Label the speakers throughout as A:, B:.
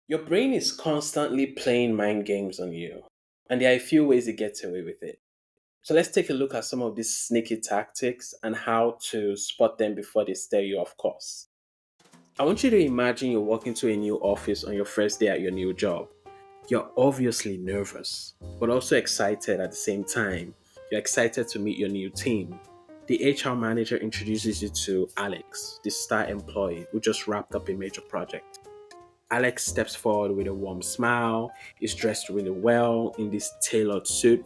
A: Your brain is constantly playing mind games on you, and there are a few ways it gets away with it. So let's take a look at some of these sneaky tactics and how to spot them before they steer you off course. I want you to imagine you're walking to a new office on your first day at your new job. You're obviously nervous, but also excited at the same time. You're excited to meet your new team. The HR manager introduces you to Alex, the star employee who just wrapped up a major project. Alex steps forward with a warm smile. He's dressed really well in this tailored suit.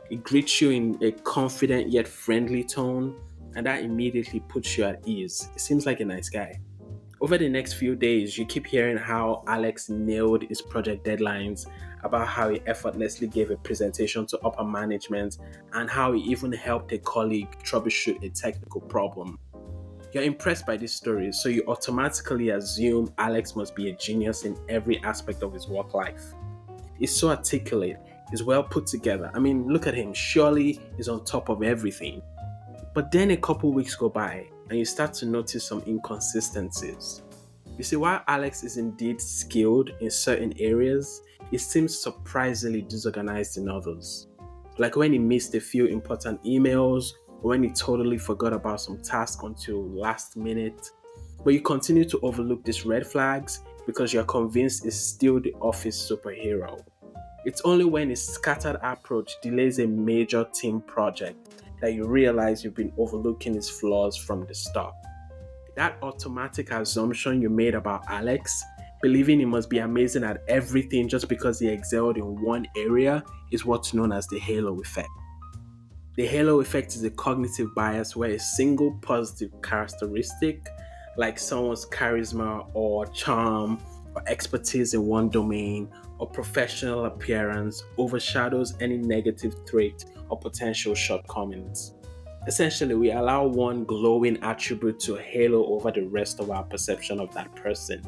A: He greets you in a confident yet friendly tone, and that immediately puts you at ease. He seems like a nice guy. Over the next few days, you keep hearing how Alex nailed his project deadlines, about how he effortlessly gave a presentation to upper management, and how he even helped a colleague troubleshoot a technical problem. You're impressed by these stories, so you automatically assume Alex must be a genius in every aspect of his work life. He's so articulate, he's well put together. I mean, look at him, surely he's on top of everything. But then a couple weeks go by, and you start to notice some inconsistencies. You see, while Alex is indeed skilled in certain areas, he seems surprisingly disorganized in others. Like when he missed a few important emails, or when he totally forgot about some task until last minute. But you continue to overlook these red flags because you're convinced he's still the office superhero. It's only when his scattered approach delays a major team project that you realize you've been overlooking his flaws from the start. That automatic assumption you made about Alex, believing he must be amazing at everything just because he excelled in one area, is what's known as the halo effect. The halo effect is a cognitive bias where a single positive characteristic, like someone's charisma or charm or expertise in one domain or professional appearance, overshadows any negative trait or potential shortcomings. Essentially, we allow one glowing attribute to halo over the rest of our perception of that person.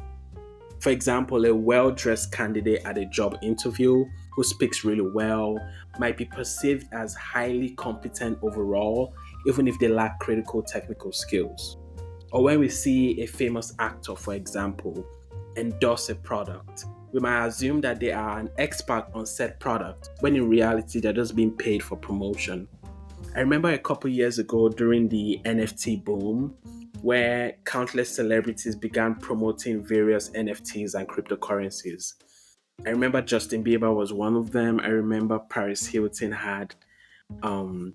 A: For example, a well dressed candidate at a job interview who speaks really well might be perceived as highly competent overall, even if they lack critical technical skills. Or when we see a famous actor, for example, endorse a product, we might assume that they are an expert on said product, when in reality they're just being paid for promotion. I remember a couple years ago during the NFT boom, where countless celebrities began promoting various NFTs and cryptocurrencies. I remember Justin Bieber was one of them. I remember Paris Hilton had um,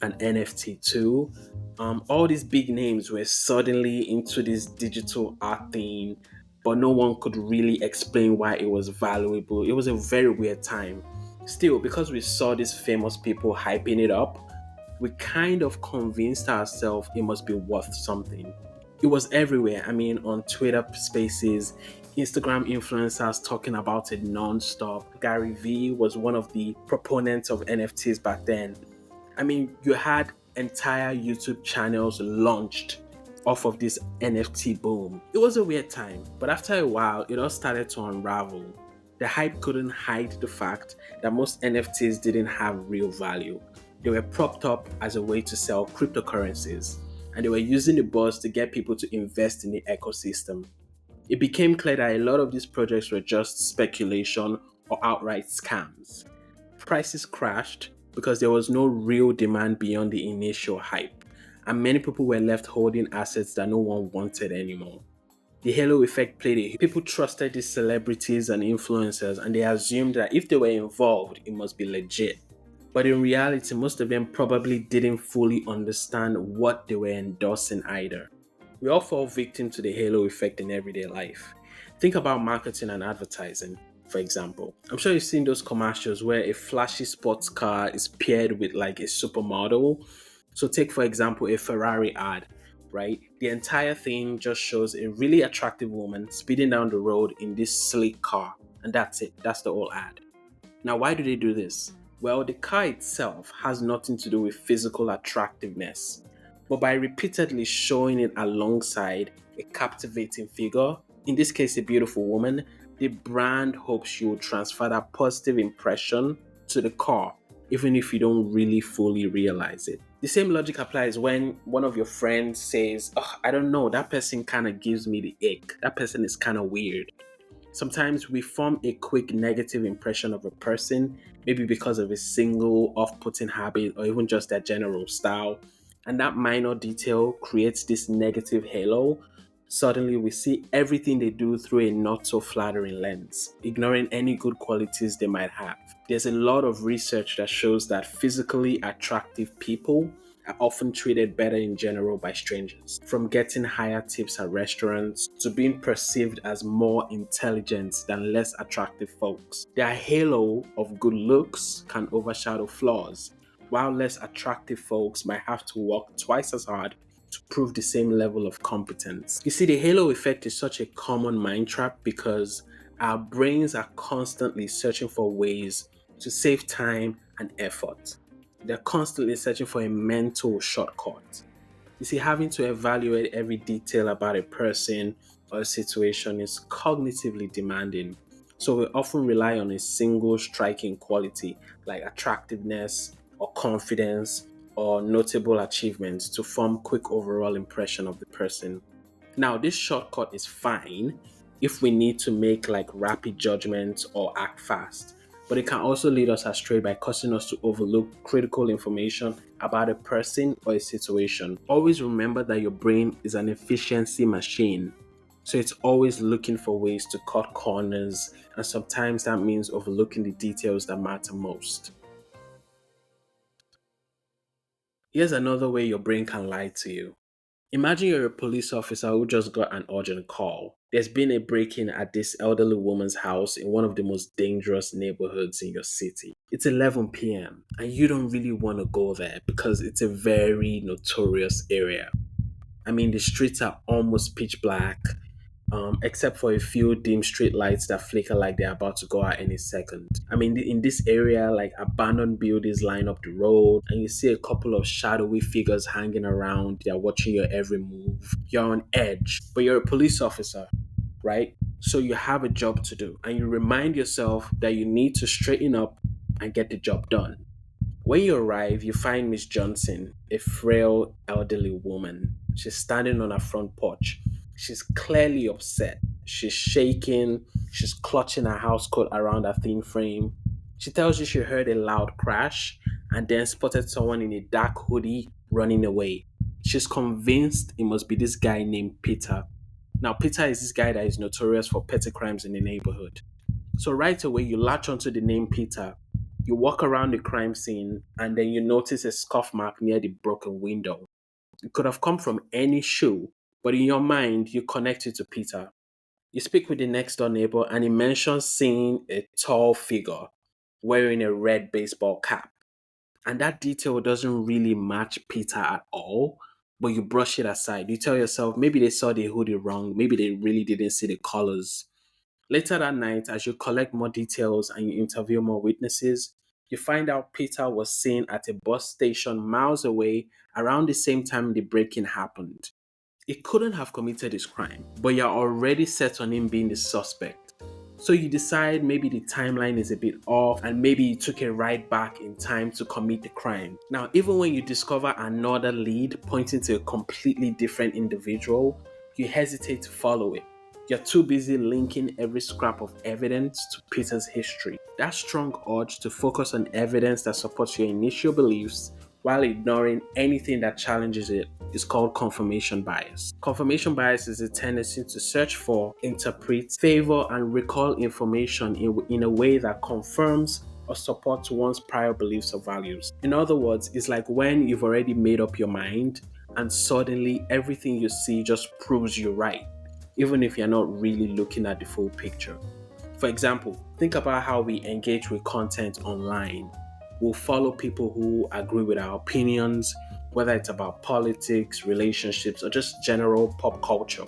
A: an NFT too. All these big names were suddenly into this digital art thing, but no one could really explain why it was valuable. It was a very weird time. Still, because we saw these famous people hyping it up, we kind of convinced ourselves it must be worth something. It was everywhere. I mean, on Twitter spaces, Instagram influencers talking about it non-stop. Gary Vee was one of the proponents of NFTs back then. I mean, you had entire YouTube channels launched off of this NFT boom. It was a weird time, but after a while, it all started to unravel. The hype couldn't hide the fact that most NFTs didn't have real value. They were propped up as a way to sell cryptocurrencies, and they were using the buzz to get people to invest in the ecosystem. It became clear that a lot of these projects were just speculation or outright scams. Prices crashed because there was no real demand beyond the initial hype, and many people were left holding assets that no one wanted anymore. The halo effect played a people trusted these celebrities and influencers, and they assumed that if they were involved, it must be legit. But in reality, most of them probably didn't fully understand what they were endorsing either. We all fall victim to the halo effect in everyday life. Think about marketing and advertising, for example. I'm sure you've seen those commercials where a flashy sports car is paired with like a supermodel. So take for example a Ferrari ad, right? The entire thing just shows a really attractive woman speeding down the road in this sleek car, and that's it. That's the whole ad. Now, why do they do this? Well, the car itself has nothing to do with physical attractiveness, but by repeatedly showing it alongside a captivating figure, in this case a beautiful woman, the brand hopes you will transfer that positive impression to the car, even if you don't really fully realize it. The same logic applies when one of your friends says, oh, I don't know, that person kind of gives me the ick. That person is kind of weird. Sometimes we form a quick negative impression of a person, maybe because of a single off putting habit or even just their general style. And that minor detail creates this negative halo. Suddenly, we see everything they do through a not so flattering lens, ignoring any good qualities they might have. There's a lot of research that shows that physically attractive people are often treated better in general by strangers. From getting higher tips at restaurants to being perceived as more intelligent than less attractive folks. Their halo of good looks can overshadow flaws, while less attractive folks might have to work twice as hard to prove the same level of competence. You see, the halo effect is such a common mind trap because our brains are constantly searching for ways to save time and effort. They're constantly searching for a mental shortcut. You see, having to evaluate every detail about a person or a situation is cognitively demanding. So we often rely on a single striking quality like attractiveness or confidence or notable achievements to form quick overall impression of the person. Now, this shortcut is fine if we need to make like rapid judgments or act fast, but it can also lead us astray by causing us to overlook critical information about a person or a situation. Always remember that your brain is an efficiency machine. So it's always looking for ways to cut corners, and sometimes that means overlooking the details that matter most. Here's another way your brain can lie to you. Imagine you're a police officer who just got an urgent call. There's been a break in at this elderly woman's house in one of the most dangerous neighborhoods in your city. It's 11 p.m., and you don't really want to go there because it's a very notorious area. I mean, the streets are almost pitch black, except for a few dim street lights that flicker like they're about to go out any second. I mean, in this area, like abandoned buildings line up the road, and you see a couple of shadowy figures hanging around. They're watching your every move. You're on edge, but you're a police officer, right? So you have a job to do, and you remind yourself that you need to straighten up and get the job done. When you arrive, you find Miss Johnson, a frail elderly woman. She's standing on her front porch. She's clearly upset. She's shaking. She's clutching her housecoat around her thin frame. She tells you she heard a loud crash and then spotted someone in a dark hoodie running away. She's convinced it must be this guy named Peter. Now, Peter is this guy that is notorious for petty crimes in the neighborhood. So right away, you latch onto the name Peter. You walk around the crime scene and then you notice a scuff mark near the broken window. It could have come from any shoe, but in your mind, you connect it to Peter. You speak with the next door neighbor and he mentions seeing a tall figure wearing a red baseball cap. And that detail doesn't really match Peter at all, but you brush it aside. You tell yourself maybe they saw the hoodie wrong, maybe they really didn't see the colors. Later that night, as you collect more details and you interview more witnesses, you find out Peter was seen at a bus station miles away around the same time the break in happened. He couldn't have committed this crime, but you're already set on him being the suspect. So you decide maybe the timeline is a bit off and maybe you took a ride back in time to commit the crime. Now, even when you discover another lead pointing to a completely different individual, you hesitate to follow it. You're too busy linking every scrap of evidence to Peter's history. That strong urge to focus on evidence that supports your initial beliefs while ignoring anything that challenges it is called confirmation bias. Confirmation bias is a tendency to search for, interpret, favor, and recall information in a way that confirms or supports one's prior beliefs or values. In other words, it's like when you've already made up your mind and suddenly everything you see just proves you right, even if you're not really looking at the full picture. For example, think about how we engage with content online. We'll follow people who agree with our opinions, whether it's about politics, relationships, or just general pop culture.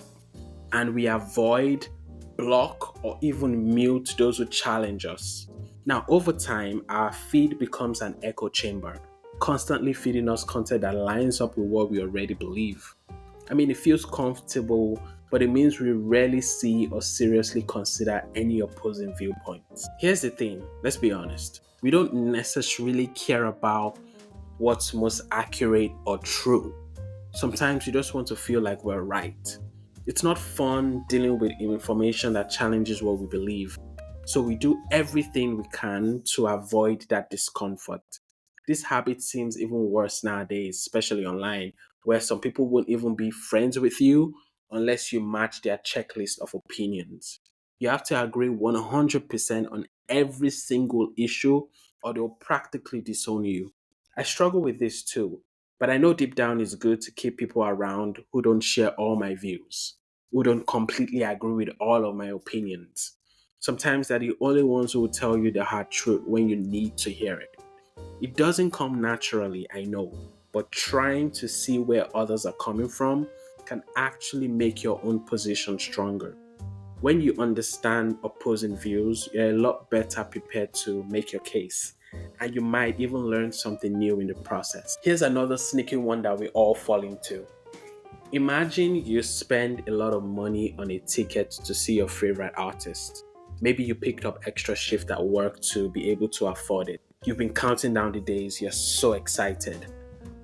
A: And we avoid, block, or even mute those who challenge us. Now, over time, our feed becomes an echo chamber, constantly feeding us content that lines up with what we already believe. I mean, it feels comfortable, but it means we rarely see or seriously consider any opposing viewpoints. Here's the thing, let's be honest. We don't necessarily care about what's most accurate or true. Sometimes we just want to feel like we're right. It's not fun dealing with information that challenges what we believe. So we do everything we can to avoid that discomfort. This habit seems even worse nowadays, especially online, where some people won't even be friends with you unless you match their checklist of opinions. You have to agree 100% on every single issue, or they'll practically disown you. I struggle with this too, but I know deep down it's good to keep people around who don't share all my views, who don't completely agree with all of my opinions. Sometimes they're the only ones who will tell you the hard truth when you need to hear it. It doesn't come naturally, I know, but trying to see where others are coming from can actually make your own position stronger. When you understand opposing views, you're a lot better prepared to make your case. And you might even learn something new in the process. Here's another sneaky one that we all fall into. Imagine you spend a lot of money on a ticket to see your favorite artist. Maybe you picked up extra shift at work to be able to afford it. You've been counting down the days, you're so excited.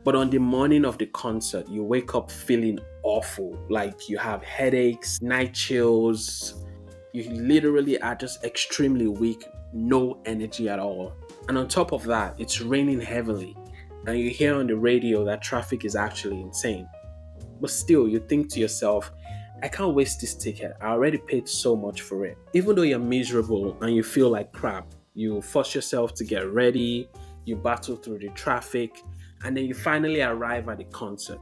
A: But on the morning of the concert, you wake up feeling awful, like you have headaches, night chills. You literally are just extremely weak, no energy at all. And on top of that, it's raining heavily, and you hear on the radio that traffic is actually insane. But still, you think to yourself, I can't waste this ticket. I already paid so much for it. Even though you're miserable and you feel like crap, you force yourself to get ready, you battle through the traffic, and then you finally arrive at the concert.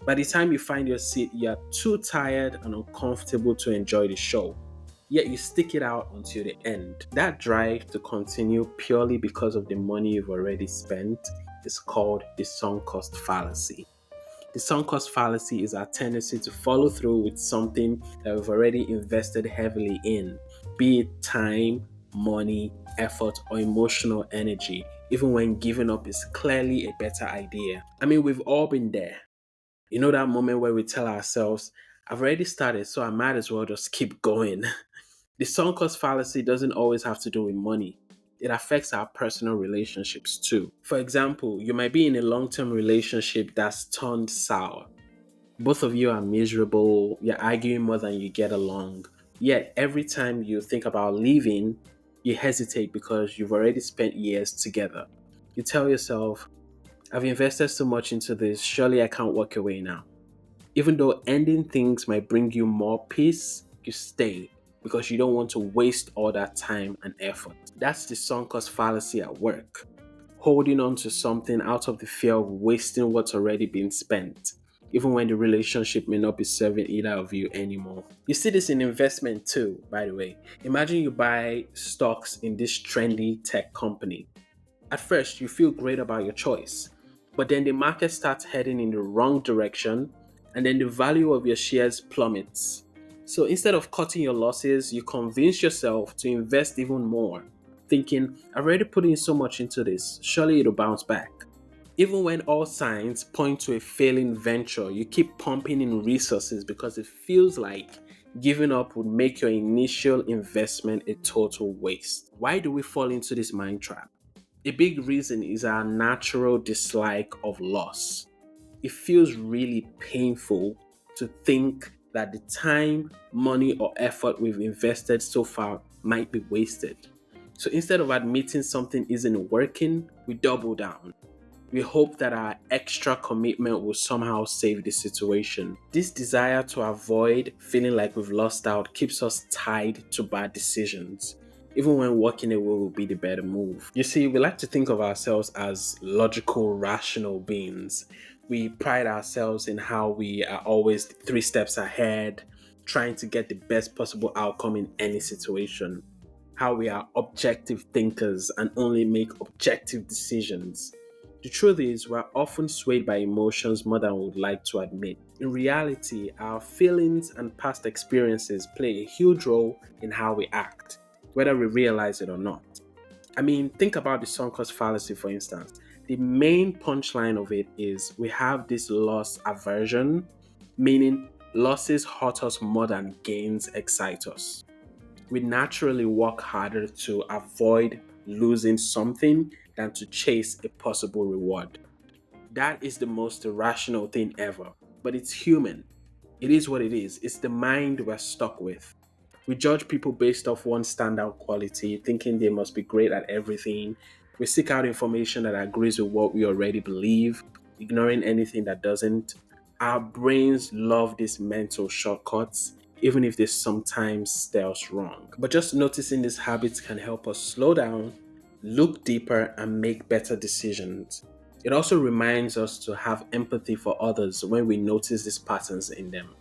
A: By the time you find your seat, you're too tired and uncomfortable to enjoy the show. Yet you stick it out until the end. That drive to continue purely because of the money you've already spent is called the sunk cost fallacy. The sunk cost fallacy is our tendency to follow through with something that we've already invested heavily in, be it time, money, effort, or emotional energy, even when giving up is clearly a better idea. I mean, we've all been there. You know that moment where we tell ourselves, I've already started, so I might as well just keep going. The sunk cost fallacy doesn't always have to do with money. It affects our personal relationships too. For example, you might be in a long term relationship that's turned sour. Both of you are miserable, you're arguing more than you get along. Yet, every time you think about leaving, you hesitate because you've already spent years together. You tell yourself, I've invested so much into this, surely I can't walk away now. Even though ending things might bring you more peace, you stay because you don't want to waste all that time and effort. That's the sunk cost fallacy at work. Holding on to something out of the fear of wasting what's already been spent, even when the relationship may not be serving either of you anymore. You see this in investment too, by the way. Imagine you buy stocks in this trendy tech company. At first, you feel great about your choice, but then the market starts heading in the wrong direction, and then the value of your shares plummets. So instead of cutting your losses, you convince yourself to invest even more, thinking, I've already put in so much into this, surely it'll bounce back. Even when all signs point to a failing venture, you keep pumping in resources because it feels like giving up would make your initial investment a total waste. Why do we fall into this mind trap? A big reason is our natural dislike of loss. It feels really painful to think that the time, money, or effort we've invested so far might be wasted. So instead of admitting something isn't working, we double down. We hope that our extra commitment will somehow save the situation. This desire to avoid feeling like we've lost out keeps us tied to bad decisions, even when walking away will be the better move. You see, we like to think of ourselves as logical, rational beings. We pride ourselves in how we are always 3 steps ahead, trying to get the best possible outcome in any situation. How we are objective thinkers and only make objective decisions. The truth is, we're often swayed by emotions more than we would like to admit. In reality, our feelings and past experiences play a huge role in how we act, whether we realize it or not. I mean, think about the sunk cost fallacy, for instance. The main punchline of it is we have this loss aversion, meaning losses hurt us more than gains excite us. We naturally work harder to avoid losing something than to chase a possible reward. That is the most irrational thing ever, but it's human. It is what it is. It's the mind we're stuck with. We judge people based off one standout quality, thinking they must be great at everything. We seek out information that agrees with what we already believe, ignoring anything that doesn't. Our brains love these mental shortcuts, even if they sometimes steer us wrong. But just noticing these habits can help us slow down, look deeper, and make better decisions. It also reminds us to have empathy for others when we notice these patterns in them,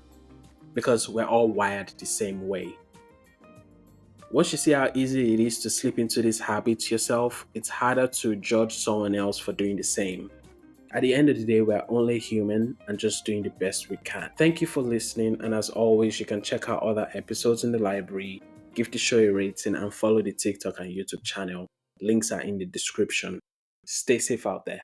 A: because we're all wired the same way. Once you see how easy it is to slip into these habits yourself, it's harder to judge someone else for doing the same. At the end of the day, we're only human and just doing the best we can. Thank you for listening, and as always, you can check out other episodes in the library, give the show a rating, and follow the TikTok and YouTube channel. Links are in the description. Stay safe out there.